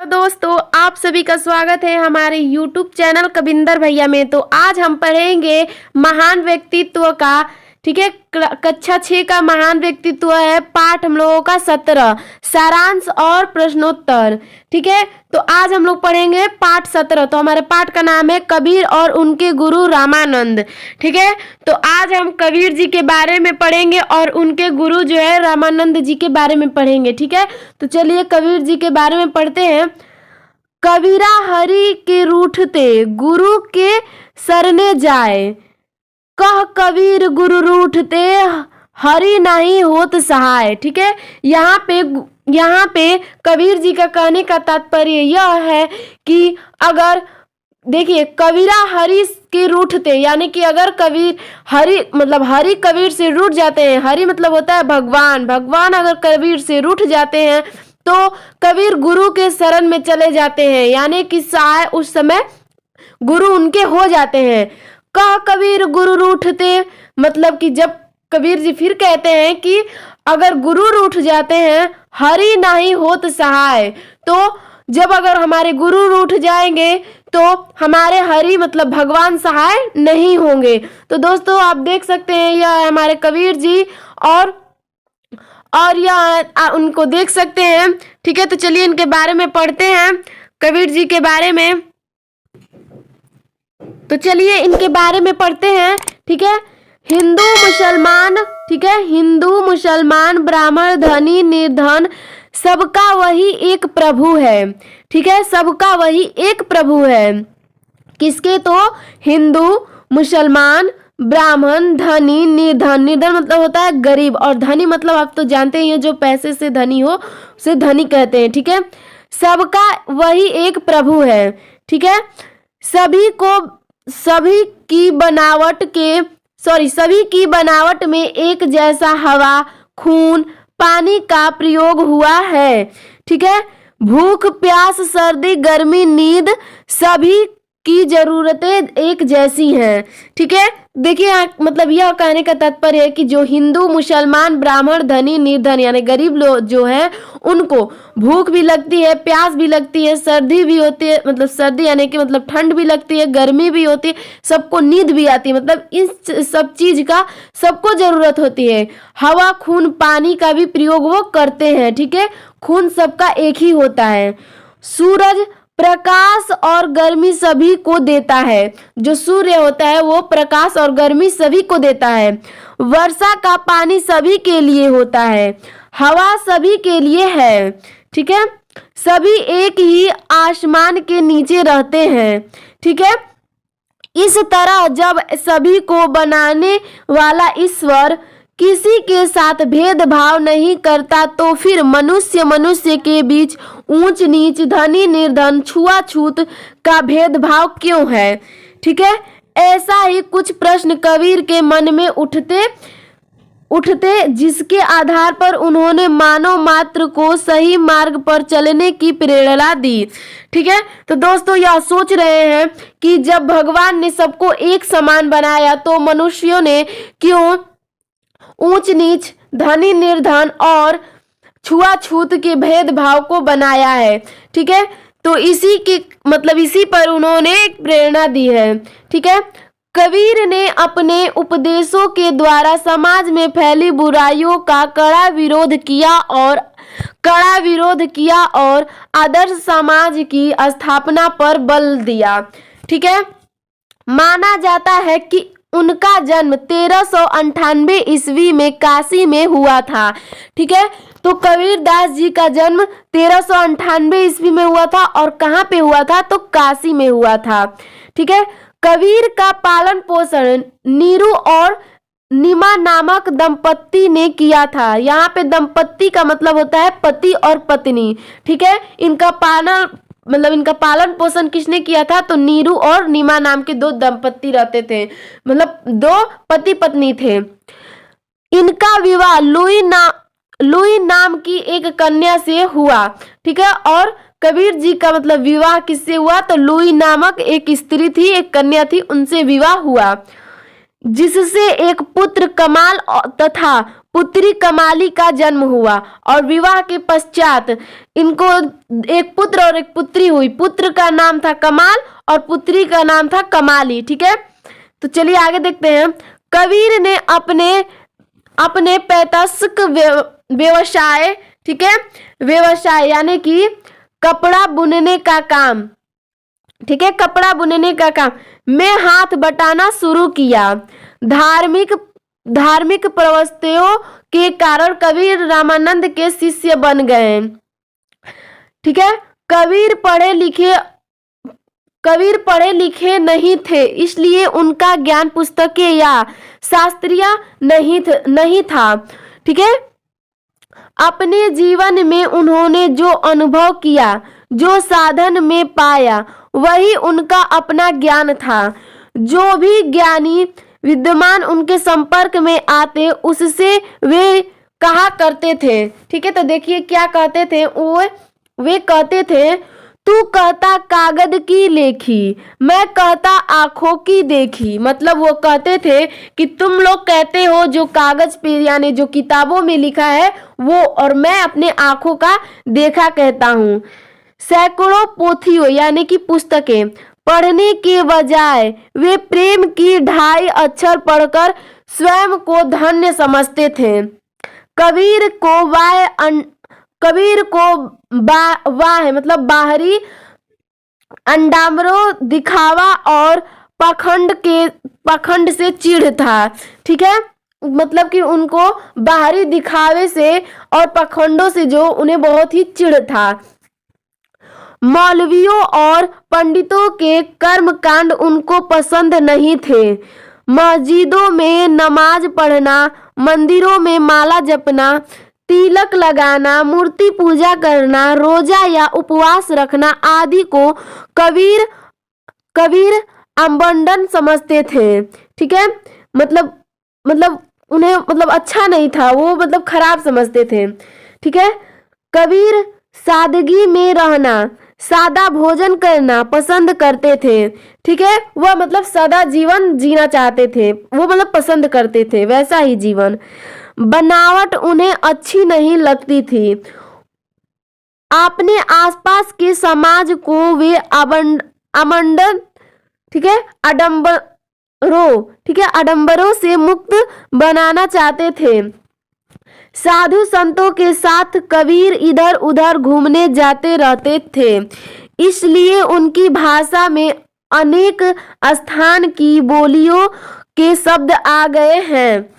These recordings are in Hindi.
दोस्तों, आप सभी का स्वागत है हमारे YouTube चैनल कविंदर भैया में। तो आज हम पढ़ेंगे महान व्यक्तित्व का, ठीक है। कक्षा 6 का महान व्यक्तित्व है, पाठ हम लोगों का 17, सारांश और प्रश्नोत्तर, ठीक है। तो आज हम लोग पढ़ेंगे पाठ 17। तो हमारे पाठ का नाम है कबीर और उनके गुरु रामानंद, ठीक है। तो आज हम कबीर जी के बारे में पढ़ेंगे और उनके गुरु जो है रामानंद जी के बारे में पढ़ेंगे, ठीक है। तो चलिए कबीर जी के बारे में पढ़ते हैं। कबीरा हरि के रूठते गुरु के सरने जाए, कह कबीर गुरु रूठते हरि नहीं होत सहाय, ठीक है। यहाँ पे कबीर जी का कहने का तात्पर्य यह है कि अगर देखिए कबीरा हरि के रूठते, यानी कि अगर कबीर हरि कबीर से रूठ जाते हैं, हरि मतलब होता है भगवान, भगवान अगर कबीर से रूठ जाते हैं तो कबीर गुरु के शरण में चले जाते हैं, यानी कि सहाय उस समय गुरु उनके हो जाते हैं। कह कबीर गुरु रूठते, मतलब कि जब कबीर जी फिर कहते हैं कि अगर गुरु रूठ जाते हैं हरि नहीं होत सहाय, तो जब अगर हमारे गुरु रूठ जाएंगे तो हमारे हरि मतलब भगवान सहाय नहीं होंगे। तो दोस्तों आप देख सकते हैं यह हमारे कबीर जी और यह उनको देख सकते हैं, ठीक है। तो चलिए इनके बारे में पढ़ते हैं, कबीर जी के बारे में। तो चलिए इनके बारे में पढ़ते हैं, ठीक है। हिंदू मुसलमान, ठीक है, हिंदू मुसलमान ब्राह्मण धनी निर्धन सबका वही एक प्रभु है, ठीक है, सबका वही एक प्रभु है। किसके? तो हिंदू मुसलमान ब्राह्मण धनी निर्धन, निर्धन मतलब होता है गरीब, और धनी मतलब आप तो जानते ही हैं जो पैसे से धनी हो उसे धनी कहते हैं, ठीक है। सबका वही एक प्रभु है, ठीक है। सभी की बनावट में एक जैसा हवा खून पानी का प्रयोग हुआ है, ठीक है। भूख प्यास सर्दी गर्मी नींद सभी की जरूरतें एक जैसी हैं, ठीक है। देखिए मतलब यह कहने का तात्पर्य है कि जो हिंदू मुसलमान ब्राह्मण धनी निर्धन यानी गरीब लोग जो हैं उनको भूख भी लगती है, प्यास भी लगती है, सर्दी भी होती है, मतलब सर्दी यानी कि मतलब ठंड भी लगती है, गर्मी भी होती है, सबको नींद भी आती है, मतलब इस सब चीज का सबको जरूरत होती है। हवा खून पानी का भी प्रयोग वो करते हैं, ठीक है। खून सबका एक ही होता है। सूरज प्रकाश और गर्मी सभी को देता है, जो सूर्य होता है वो प्रकाश और गर्मी सभी को देता है। वर्षा का पानी सभी के लिए होता है, हवा सभी के लिए है, ठीक है। सभी एक ही आसमान के नीचे रहते हैं, ठीक है। इस तरह जब सभी को बनाने वाला ईश्वर किसी के साथ भेदभाव नहीं करता तो फिर मनुष्य के बीच ऊंच नीच धनी निर्धन छुआछूत का भेदभाव क्यों है, ठीक है। ऐसा ही कुछ प्रश्न कबीर के मन में उठते जिसके आधार पर उन्होंने मानव मात्र को सही मार्ग पर चलने की प्रेरणा दी, ठीक है। तो दोस्तों यह सोच रहे हैं कि जब भगवान ने सबको एक समान बनाया तो मनुष्यों ने क्यों ऊंच नीच धनी निर्धन और छुआछूत के भेदभाव को बनाया है, ठीक है। तो इसी पर उन्होंने एक प्रेरणा दी है, ठीक है। कबीर ने अपने उपदेशों के द्वारा समाज में फैली बुराइयों का कड़ा विरोध किया और आदर्श समाज की स्थापना पर बल दिया, ठीक है। माना जाता है कि उनका जन्म 1398 ईस्वी में काशी में हुआ था, ठीक है। तो कबीर दास जी का जन्म 1398 ईस्वी में हुआ था और कहाँ पे हुआ था? तो काशी में हुआ था, ठीक है। कबीर का पालन पोषण नीरू और नीमा नामक दंपत्ति ने किया था। यहाँ पे दंपत्ति का मतलब होता है पति और पत्नी, ठीक है। इनका पालन पोषण किसने किया था? तो नीरू और नीमा नाम के दो दंपत्ति रहते थे, मतलब दो पति पत्नी थे। इनका विवाह लुई नाम की एक कन्या से हुआ, ठीक है। और कबीर जी का मतलब विवाह किससे हुआ? तो लुई नामक एक स्त्री थी, एक कन्या थी, उनसे विवाह हुआ, जिससे एक पुत्र कमाल तथा पुत्री कमाली का जन्म हुआ और विवाह के पश्चात इनको एक पुत्र और एक पुत्री हुई। पुत्र का नाम था कमाल और पुत्री का नाम था कमाली। ठीक है, तो चलिए आगे देखते हैं। कबीर ने अपने पैतृक व्यवसाय, ठीक है, व्यवसाय यानी कि कपड़ा बुनने का काम, ठीक है, कपड़ा बुनने का काम में हाथ बटाना शुरू किया। धार्मिक प्रवृत्तियों के कारण कबीर रामानंद के शिष्य बन गए। ठीक है, कबीर पढ़े लिखे नहीं थे, इसलिए उनका ज्ञान पुस्तकीय या शास्त्रीय नहीं था। ठीक है, अपने जीवन में उन्होंने जो अनुभव किया, जो साधन में पाया, वही उनका अपना ज्ञान था। जो भी ज्ञानी विद्वान उनके संपर्क में आते, उससे वे कहा करते थे। ठीक है, तो देखिए क्या कहते थे, वे कहते थे, तू कहता कागज की लेखी, मैं कहता आंखों की देखी। मतलब वो कहते थे कि तुम लोग कहते हो जो कागज पे यानी जो किताबों में लिखा है वो, और मैं अपने आंखों का देखा कहता हूँ। सैकड़ों पोथियों यानी कि पुस्तकें पढ़ने के बजाय वे प्रेम की 2.5 अक्षर पढ़कर स्वयं को धन्य समझते थे। कबीर को वाह मतलब बाहरी अंडामरों, दिखावा और पखंड से चिढ़ था। ठीक है, मतलब कि उनको बाहरी दिखावे से और पखंडों से जो उन्हें बहुत ही चिढ़ था। मौलवियों और पंडितों के कर्मकांड उनको पसंद नहीं थे। मस्जिदों में नमाज पढ़ना, मंदिरों में माला जपना, तिलक लगाना, मूर्ति पूजा करना, रोजा या उपवास रखना आदि को कबीर अवंडन समझते थे। ठीक है, मतलब उन्हें अच्छा नहीं था, वो मतलब खराब समझते थे। ठीक है, कबीर सादगी में रहना, सादा भोजन करना पसंद करते थे। ठीक है, वह मतलब सादा जीवन जीना चाहते थे, वो मतलब पसंद करते थे वैसा ही जीवन। बनावट उन्हें अच्छी नहीं लगती थी। अपने आसपास के समाज को वे आडंबर, ठीक है, आडंबरों से मुक्त बनाना चाहते थे। साधु संतों के साथ कबीर इधर उधर घूमने जाते रहते थे, इसलिए उनकी भाषा में अनेक स्थान की बोलियों के शब्द आ गए हैं।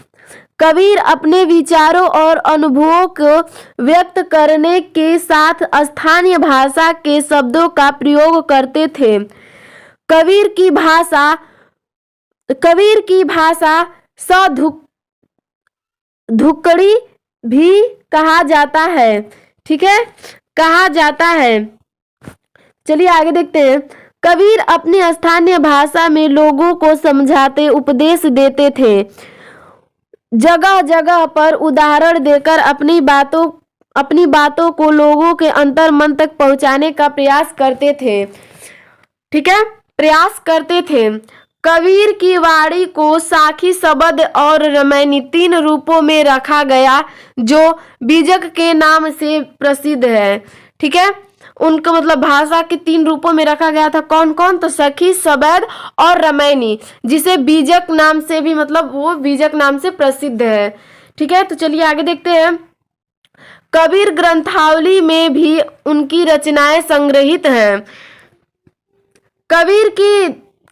कबीर अपने विचारों और अनुभवों को व्यक्त करने के साथ स्थानीय भाषा के शब्दों का प्रयोग करते थे। कबीर की भाषा धुकड़ी भी कहा जाता है। ठीक है, कहा जाता है। चलिए आगे देखते हैं। कबीर अपनी स्थानीय भाषा में लोगों को समझाते, उपदेश देते थे। जगह जगह पर उदाहरण देकर अपनी बातों को लोगों के अंतर मन तक पहुंचाने का प्रयास करते थे। ठीक है, प्रयास करते थे। कबीर की वाणी को साखी, शबद और रामायणी 3 रूपों में रखा गया, जो बीजक के नाम से प्रसिद्ध है। ठीक है, उनको मतलब भाषा के 3 रूपों में रखा गया था। कौन कौन? तो सखी, शबद और रामायणी, जिसे बीजक नाम से भी मतलब वो बीजक नाम से प्रसिद्ध है। ठीक है, तो चलिए आगे देखते हैं। कबीर ग्रंथावली में भी उनकी रचनाएं संग्रहित हैं।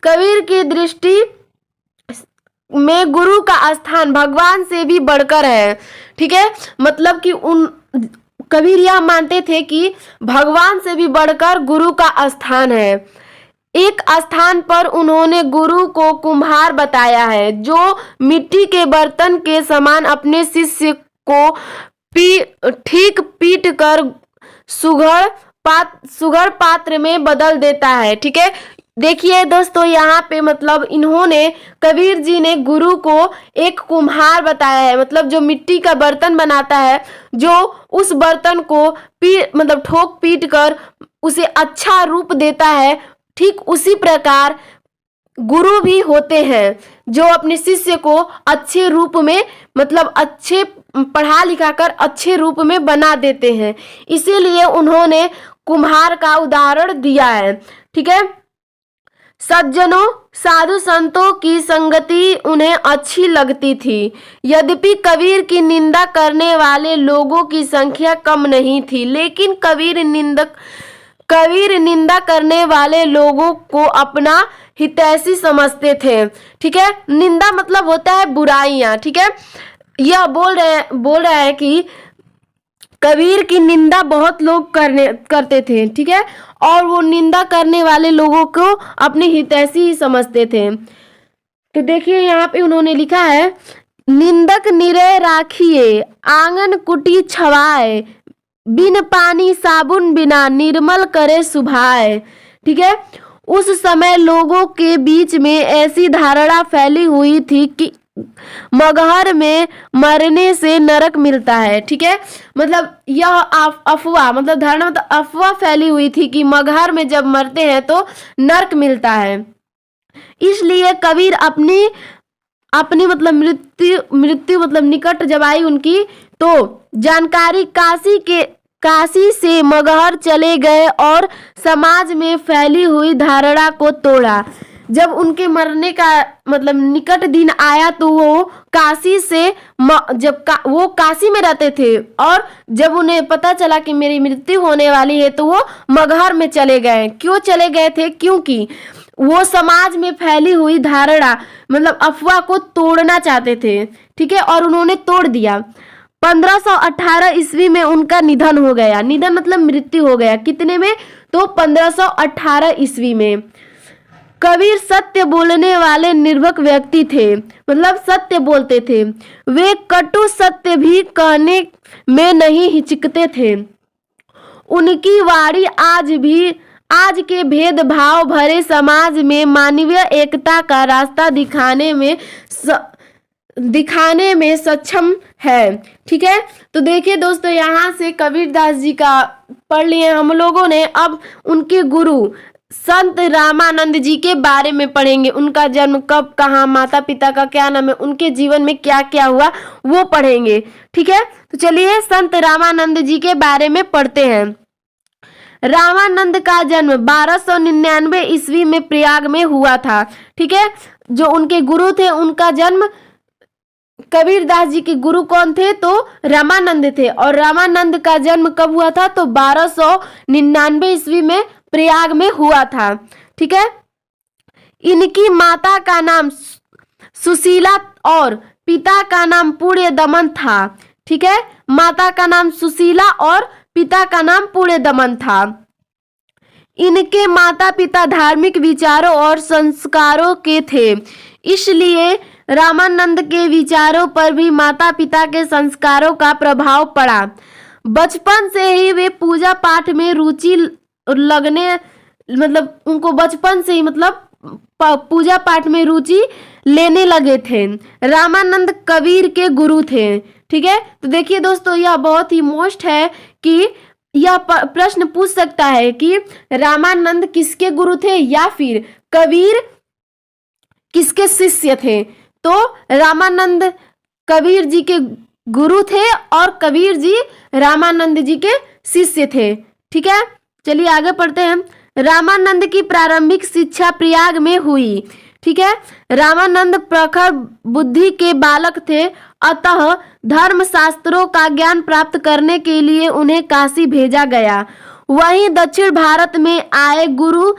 कबीर की दृष्टि में गुरु का स्थान भगवान से भी बढ़कर है। ठीक है, मतलब कि कबीर यह मानते थे कि भगवान से भी बढ़कर गुरु का स्थान है। एक स्थान पर उन्होंने गुरु को कुम्हार बताया है, जो मिट्टी के बर्तन के समान अपने शिष्य को ठीक पीट कर सुघड़ पात्र में बदल देता है। ठीक है, देखिए दोस्तों, यहाँ पे मतलब इन्होंने कबीर जी ने गुरु को एक कुम्हार बताया है, मतलब जो मिट्टी का बर्तन बनाता है, जो उस बर्तन को मतलब ठोक पीट कर उसे अच्छा रूप देता है, ठीक उसी प्रकार गुरु भी होते हैं जो अपने शिष्य को अच्छे रूप में, मतलब अच्छे पढ़ा लिखा कर अच्छे रूप में बना देते हैं। इसीलिए उन्होंने कुम्हार का उदाहरण दिया है। ठीक है, सज्जनों, साधु संतों की संगति उन्हें अच्छी लगती थी। यद्यपि कबीर की निंदा करने वाले लोगों की संख्या कम नहीं थी, लेकिन कबीर निंदा करने वाले लोगों को अपना हितैषी समझते थे। ठीक है, निंदा मतलब होता है बुराइयां। ठीक है, यह बोल रहा है कि कबीर की निंदा बहुत लोग करते थे। ठीक है, और वो निंदा करने वाले लोगों को अपने हितैषी ही समझते थे। तो देखिए यहाँ पे उन्होंने लिखा है, निंदक निरय राखिए, आंगन कुटी छवाए, बिन पानी साबुन बिना निर्मल करे सुभाए। ठीक है, उस समय लोगों के बीच में ऐसी धारणा फैली हुई थी कि मगहर में मरने से नरक मिलता है। ठीक है, मतलब यह अफवाह, मतलब धारणा, मतलब अफवाह फैली हुई थी कि मगहर में जब मरते हैं तो नरक मिलता है। इसलिए कबीर अपनी मतलब मृत्यु मतलब निकट जब आई उनकी, तो जानकारी काशी से मगहर चले गए और समाज में फैली हुई धारणा को तोड़ा। जब उनके मरने का मतलब निकट दिन आया तो वो काशी से वो काशी में रहते थे, और जब उन्हें पता चला कि मेरी मृत्यु होने वाली है तो वो मगहर में चले गए। क्यों चले गए थे? क्योंकि वो समाज में फैली हुई धारणा मतलब अफवाह को तोड़ना चाहते थे। ठीक है, और उन्होंने तोड़ दिया। 1518 ईस्वी में उनका निधन हो गया। निधन मतलब मृत्यु हो गया। कितने में? तो 1518 ईस्वी में। कबीर सत्य बोलने वाले निर्भक व्यक्ति थे, मतलब सत्य बोलते थे। वे कटु सत्य भी कहने में नहीं हिचकते थे। उनकी वाणी आज के भेदभाव भरे समाज में मानवीय एकता का रास्ता दिखाने में सक्षम है। ठीक है, तो देखिए दोस्तों, यहाँ से कबीरदास जी का पढ़ लिए हम लोगों ने। अब उनके गुरु संत रामानंद जी के बारे में पढ़ेंगे। उनका जन्म कब, कहाँ, माता पिता का क्या नाम है, उनके जीवन में क्या क्या हुआ वो पढ़ेंगे। ठीक है, तो चलिए संत रामानंद जी के बारे में पढ़ते हैं। रामानंद का जन्म 1299 ईस्वी में प्रयाग में हुआ था। ठीक है, जो उनके गुरु थे उनका जन्म, कबीरदास जी के गुरु कौन थे? तो रामानंद थे। और रामानंद का जन्म कब हुआ था? तो 1299 ईस्वी में प्रयाग में हुआ था। ठीक है, इनकी माता का नाम सुशीला और पिता का नाम पुण्यदमन था। ठीक है, माता का नाम सुशीला और पिता का नाम पुण्यदमन था। इनके माता पिता धार्मिक विचारों और संस्कारों के थे, इसलिए रामानंद के विचारों पर भी माता पिता के संस्कारों का प्रभाव पड़ा। बचपन से ही वे पूजा पाठ में रुचि लगने, मतलब उनको बचपन से ही मतलब पूजा पाठ में रुचि लेने लगे थे। रामानंद कबीर के गुरु थे। ठीक है, तो देखिए दोस्तों, यह बहुत ही मोस्ट है कि यह प्रश्न पूछ सकता है कि रामानंद किसके गुरु थे या फिर कबीर किसके शिष्य थे। तो रामानंद कबीर जी के गुरु थे और कबीर जी रामानंद जी के शिष्य थे। ठीक है, चलिए आगे पढ़ते हैं। रामानंद की प्रारंभिक शिक्षा प्रयाग में हुई। ठीक है, रामानंद प्रखर बुद्धि के बालक थे, अतः धर्म शास्त्रों का ज्ञान प्राप्त करने के लिए उन्हें काशी भेजा गया। वहीं दक्षिण भारत में आए गुरु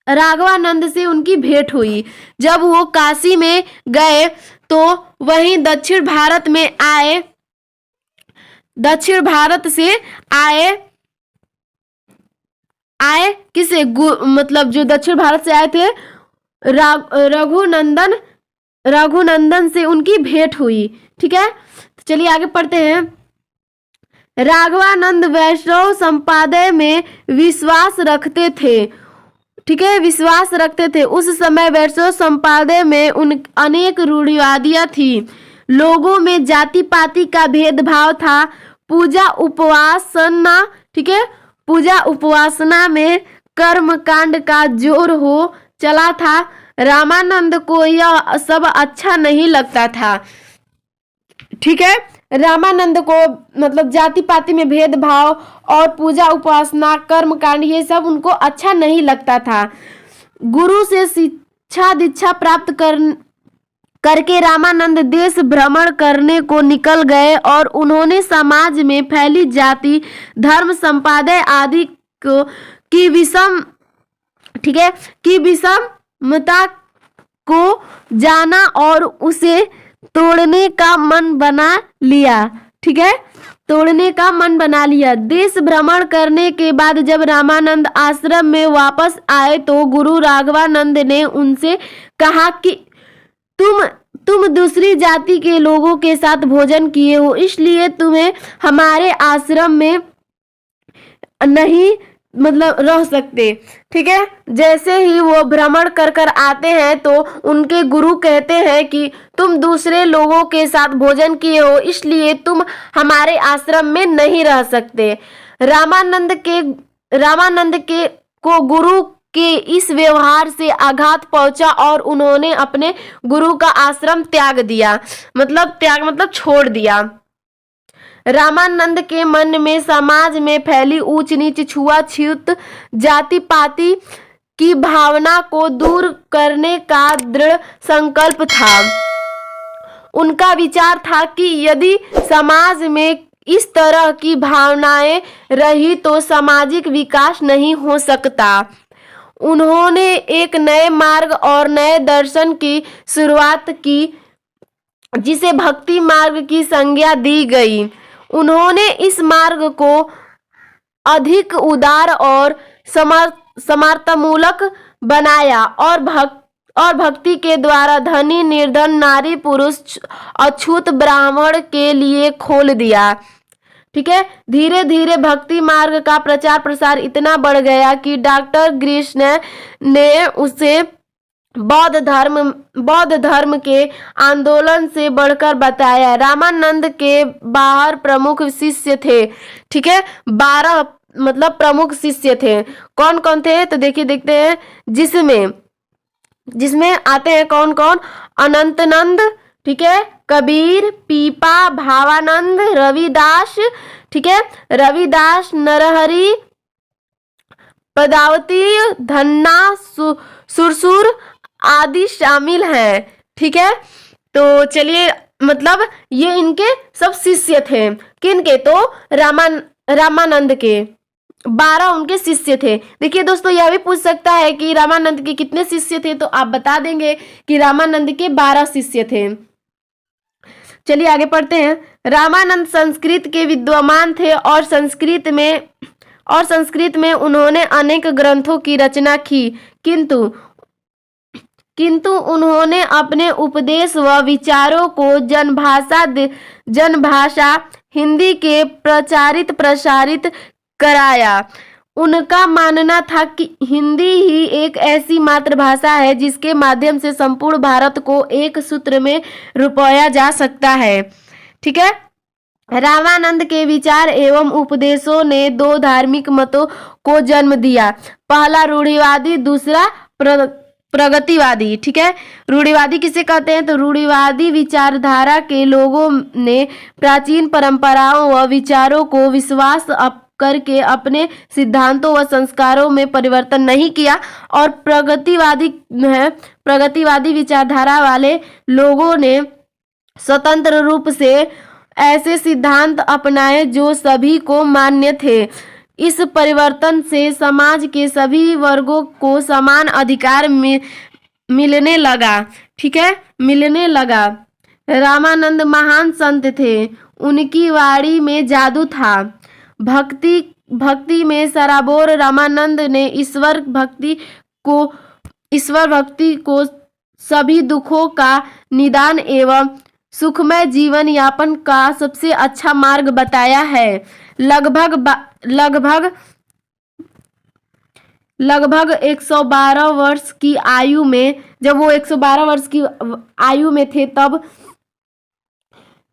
राघवानंद से उनकी भेंट हुई। जब वो काशी में गए तो वहीं दक्षिण भारत से आए किसे? मतलब जो दक्षिण भारत से आए थे रघुनंदन से उनकी भेंट हुई। ठीक है, तो चलिए आगे पढ़ते हैं। राघवानंद वैष्णव संप्रदाय में विश्वास रखते थे। ठीक है, विश्वास रखते थे। उस समय वैष्णव संप्रदाय में अनेक रूढ़िवादियां थी। लोगों में जाति पाति का भेदभाव था। पूजा उपासना, ठीक है, पूजा उपासना में कर्म कांड का जोर हो चला था, रामानंद को यह सब अच्छा नहीं लगता था। ठीक है, रामानंद को मतलब जाति पाति में भेदभाव और पूजा उपासना कर्मकांड ये सब उनको अच्छा नहीं लगता था। गुरु से शिक्षा दीक्षा प्राप्त करके रामानंद देश भ्रमण करने को निकल गए और उन्होंने समाज में फैली जाति धर्म संप्रदाय आदि की विषमता को जाना और उसे तोड़ने का मन बना लिया। ठीक है, तोड़ने का मन बना लिया। देश भ्रमण करने के बाद जब रामानंद आश्रम में वापस आए तो गुरु राघवानंद ने उनसे कहा कि तुम दूसरी जाति के लोगों के साथ भोजन किए हो, इसलिए तुम्हें हमारे आश्रम में नहीं मतलब रह सकते। ठीक है, जैसे ही वो भ्रमण कर आते हैं तो उनके गुरु कहते हैं कि तुम दूसरे लोगों के साथ भोजन किए हो, इसलिए तुम हमारे आश्रम में नहीं रह सकते। रामानंद के को गुरु के इस व्यवहार से आघात पहुंचा और उन्होंने अपने गुरु का आश्रम त्याग दिया, मतलब छोड़ दिया। रामानंद के मन में समाज में फैली ऊंच नीच छुआछूत जाति पाति की भावना को दूर करने का दृढ़ संकल्प था। उनका विचार था कि यदि समाज में इस तरह की भावनाएं रही तो सामाजिक विकास नहीं हो सकता। उन्होंने एक नए मार्ग और नए दर्शन की शुरुआत की जिसे भक्ति मार्ग की संज्ञा दी गई। उन्होंने इस मार्ग को अधिक उदार और समर्थमूलक बनाया और भक्ति के द्वारा धनी निर्धन नारी पुरुष अछूत ब्राह्मण के लिए खोल दिया। ठीक है, धीरे धीरे भक्ति मार्ग का प्रचार प्रसार इतना बढ़ गया कि डॉक्टर ग्रिश ने उसे बौद्ध धर्म के आंदोलन से बढ़कर बताया। रामानंद के 12 प्रमुख शिष्य थे। ठीक है, 12 मतलब प्रमुख शिष्य थे। कौन कौन थे तो देखते हैं, जिसमें आते हैं कौन कौन, अनंतनंद, ठीक है, कबीर, पीपा, भावानंद, रविदास, ठीक है, रविदास, नरहरि, पदावती, धन्ना, सुरसुर आदि शामिल हैं। ठीक है, तो चलिए मतलब ये इनके सब शिष्य थे। किनके, तो रामानंद के 12 उनके शिष्य थे। देखिए दोस्तों, यह भी पूछ सकता है कि रामानंद के कितने शिष्य थे, तो आप बता देंगे कि रामानंद के 12 शिष्य थे। चलिए आगे पढ़ते हैं। रामानंद संस्कृत के विद्वान थे और संस्कृत में उन्होंने अनेक ग्रंथों की रचना की, किंतु उन्होंने अपने उपदेश व विचारों को जनभाषा हिंदी के प्रसारित कराया। उनका मानना था कि हिंदी ही एक ऐसी मातृभाषा है जिसके माध्यम से संपूर्ण भारत को एक सूत्र में रुपया जा सकता है। ठीक है, रामानंद के विचार एवं उपदेशों ने 2 धार्मिक मतों को जन्म दिया, पहला रूढ़िवादी, दूसरा प्रगतिवादी। ठीक है, रूढ़िवादी किसे कहते हैं, तो रूढ़िवादी विचारधारा के लोगों ने प्राचीन परंपराओं व विचारों को विश्वास करके अपने सिद्धांतों व संस्कारों में परिवर्तन नहीं किया, और प्रगतिवादी विचारधारा वाले लोगों ने स्वतंत्र रूप से ऐसे सिद्धांत अपनाए जो सभी को मान्य थे। इस परिवर्तन से समाज के सभी वर्गों को समान अधिकार मिलने लगा। ठीक है, मिलने लगा। रामानंद महान संत थे, उनकी वाणी में जादू था। भक्ति में सराबोर रामानंद ने ईश्वर भक्ति को सभी दुखों का निदान एवं सुखमय जीवन यापन का सबसे अच्छा मार्ग बताया है। लगभग 112 वर्ष की आयु में, जब वो 112 वर्ष की आयु में थे, तब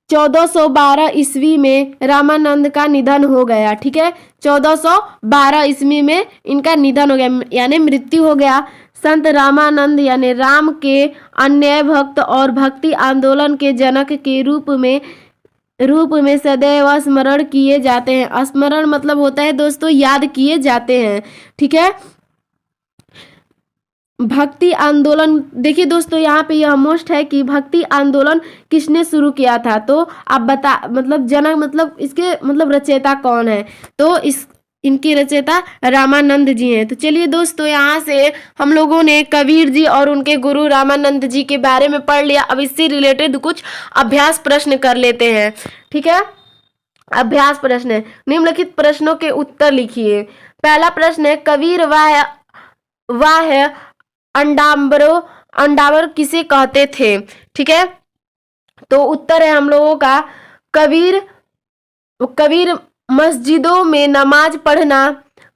1412 ईस्वी में रामानंद का निधन हो गया। ठीक है, 1412 ईस्वी में इनका निधन हो गया, यानी मृत्यु हो गया। संत रामानंद यानी राम के अन्याय भक्त और भक्ति आंदोलन के जनक के रूप में सदैव स्मरण किए जाते हैं। स्मरण मतलब होता है दोस्तों याद किए जाते हैं। ठीक है, भक्ति आंदोलन, देखिए दोस्तों यहाँ पे यह मोस्ट है कि भक्ति आंदोलन किसने शुरू किया था, तो आप बता मतलब जनक मतलब इसके मतलब रचयिता कौन है, तो इनकी रचयिता रामानंद जी हैं। तो चलिए दोस्तों यहाँ से हम लोगों ने कबीर जी और उनके गुरु रामानंद जी के बारे में पढ़ लिया। अब इससे रिलेटेड कुछ अभ्यास प्रश्न कर लेते हैं। ठीक है, अभ्यास प्रश्न, निम्नलिखित प्रश्नों के उत्तर लिखिए। पहला प्रश्न है, कबीर वाह अंडावर किसे कहते थे। ठीक है, तो उत्तर है हम लोगों का कबीर मस्जिदों में नमाज पढ़ना,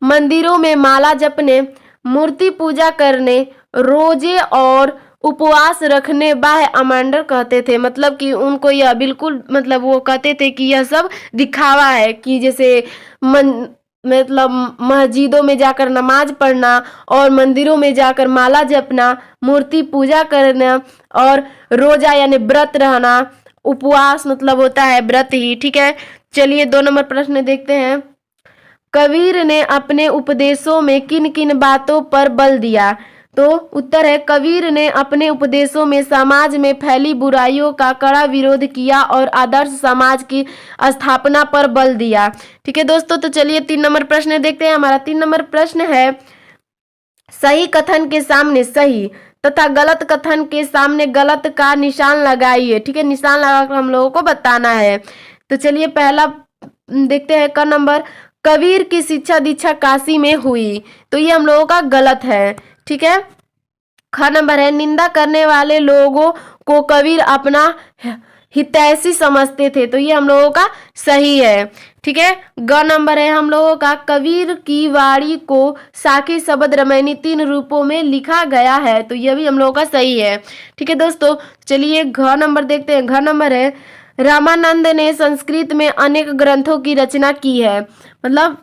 मंदिरों में माला जपने, मूर्ति पूजा करने, रोजे और उपवास रखने बाह्य अमांडर कहते थे। मतलब कि उनको यह बिल्कुल मतलब वो कहते थे कि यह सब दिखावा है, कि जैसे मतलब मस्जिदों में जाकर नमाज पढ़ना और मंदिरों में जाकर माला जपना, मूर्ति पूजा करना और रोजा यानी व्रत रहना, उपवास मतलब होता है व्रत ही। ठीक है, चलिए 2 नंबर प्रश्न देखते हैं। कबीर ने अपने उपदेशों में किन किन बातों पर बल दिया, तो उत्तर है कबीर ने अपने उपदेशों में समाज में फैली बुराइयों का कड़ा विरोध किया और आदर्श समाज की स्थापना पर बल दिया। ठीक है दोस्तों, तो चलिए 3 नंबर प्रश्न देखते हैं। हमारा 3 नंबर प्रश्न है, सही कथन के सामने सही तथा गलत कथन के सामने गलत का निशान लगाइए। ठीक है, निशान लगाकर हम लोगों को बताना है। तो चलिए पहला देखते हैं क नंबर, कबीर की शिक्षा दीक्षा काशी में हुई, तो ये हम लोगों का गलत है। ठीक है, ख नंबर है, निंदा करने वाले लोगों को कबीर अपना हितैषी समझते थे, तो ये हम लोगों का सही है। ठीक है, ग नंबर है हम लोगों का, कबीर की वाणी को साखी शब्द रामायणी 3 रूपों में लिखा गया है, तो यह भी हम लोगों का सही है। ठीक है दोस्तों, चलिए घ नंबर देखते हैं। घ नंबर है, रामानंद ने संस्कृत में अनेक ग्रंथों की रचना की है, मतलब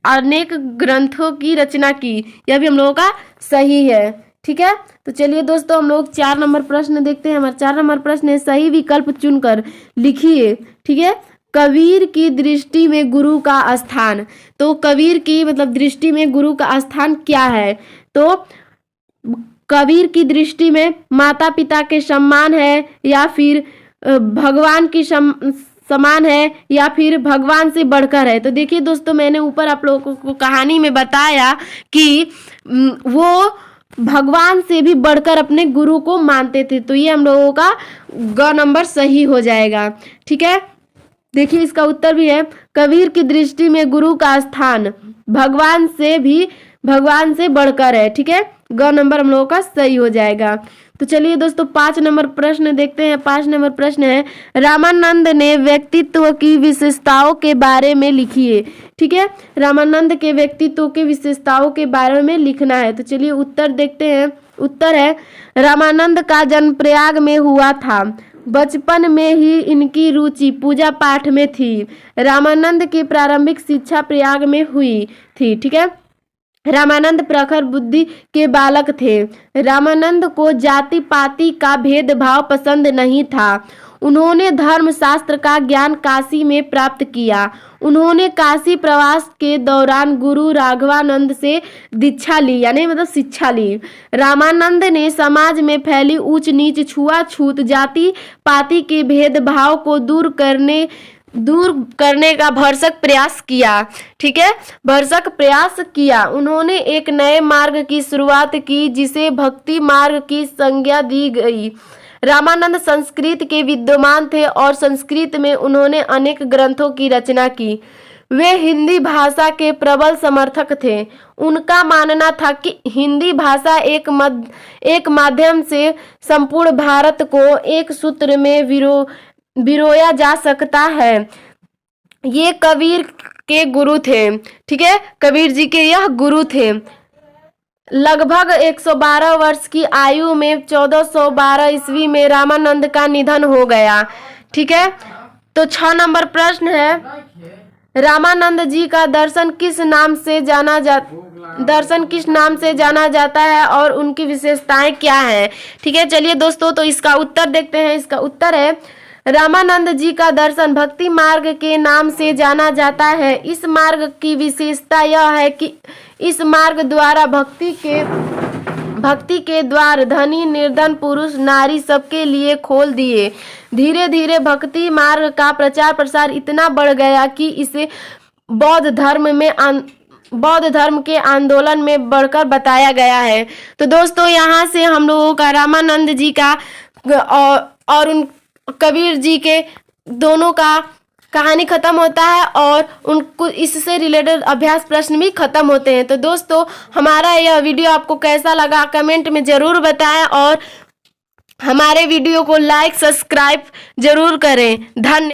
अनेक ग्रंथों की रचना की, यह भी हम लोगों का सही है। ठीक है, तो चलिए दोस्तों हम लोग 4 नंबर प्रश्न देखते हैं। हमारा 4 नंबर प्रश्न है, सही विकल्प चुनकर लिखिए। ठीक है, कबीर की दृष्टि में गुरु का स्थान, तो कबीर की मतलब दृष्टि में गुरु का स्थान क्या है, तो कबीर की दृष्टि में माता पिता के सम्मान है, या फिर भगवान की समान है, या फिर भगवान से बढ़कर है। तो देखिए दोस्तों, मैंने ऊपर आप लोगों को कहानी में बताया कि वो भगवान से भी बढ़कर अपने गुरु को मानते थे, तो ये हम लोगों का ग नंबर सही हो जाएगा। ठीक है, देखिए इसका उत्तर भी है, कबीर की दृष्टि में गुरु का स्थान भगवान से बढ़कर है। ठीक है, ग नंबर हम लोगों का सही हो जाएगा। तो चलिए दोस्तों 5 नंबर प्रश्न देखते हैं। 5 नंबर प्रश्न है, रामानंद ने व्यक्तित्व की विशेषताओं के बारे में लिखिए। ठीक है, रामानंद के व्यक्तित्व के विशेषताओं के बारे में लिखना है। तो चलिए उत्तर देखते हैं। उत्तर है, रामानंद का जन्म प्रयाग में हुआ था, बचपन में ही इनकी रुचि पूजा पाठ में थी। रामानंद की प्रारंभिक शिक्षा प्रयाग में हुई थी। ठीक है, रामानंद प्रखर बुद्धि के बालक थे। रामानंद को जाति पाति का भेदभाव पसंद नहीं था। उन्होंने धर्म शास्त्र का ज्ञान काशी में प्राप्त किया। उन्होंने काशी प्रवास के दौरान गुरु राघवानंद से दीक्षा ली, यानी मतलब शिक्षा ली। रामानंद ने समाज में फैली ऊंच नीच, छुआछूत, जाति पाति के भेदभाव को दूर करने का भरसक प्रयास किया। ठीक है, भरसक प्रयास किया। उन्होंने एक नए मार्ग की शुरुआत की, जिसे भक्ति मार्ग की संज्ञा दी गई। रामानंद संस्कृत के विद्वान थे और संस्कृत में उन्होंने अनेक ग्रंथों की रचना की। वे हिंदी भाषा के प्रबल समर्थक थे। उनका मानना था कि हिंदी भाषा एक माध्यम से संपूर्ण भारत को एक सूत्र में विरोया जा सकता है। ये कबीर के गुरु थे। ठीक है, कबीर जी के यह गुरु थे। लगभग 112 वर्ष की आयु में 1412 ईस्वी में रामानंद का निधन हो गया। ठीक है, तो 6 नंबर प्रश्न है, रामानंद जी का दर्शन किस नाम से जाना दर्शन किस नाम से जाना जाता है और उनकी विशेषताएं क्या हैं। ठीक है, चलिए दोस्तों, तो इसका उत्तर देखते हैं। इसका उत्तर है रामानंद जी का दर्शन भक्ति मार्ग के नाम से जाना जाता है। इस मार्ग की विशेषता यह है कि इस मार्ग द्वारा भक्ति के द्वार धनी निर्धन पुरुष नारी सबके लिए खोल दिए। धीरे धीरे भक्ति मार्ग का प्रचार प्रसार इतना बढ़ गया कि इसे बौद्ध धर्म के आंदोलन में बढ़कर बताया गया है। तो दोस्तों, यहाँ से हम लोगों का रामानंद जी का और उन कबीर जी के दोनों का कहानी खत्म होता है और उनको इससे रिलेटेड अभ्यास प्रश्न भी खत्म होते हैं। तो दोस्तों, हमारा यह वीडियो आपको कैसा लगा कमेंट में ज़रूर बताएं और हमारे वीडियो को लाइक सब्सक्राइब जरूर करें। धन्यवाद।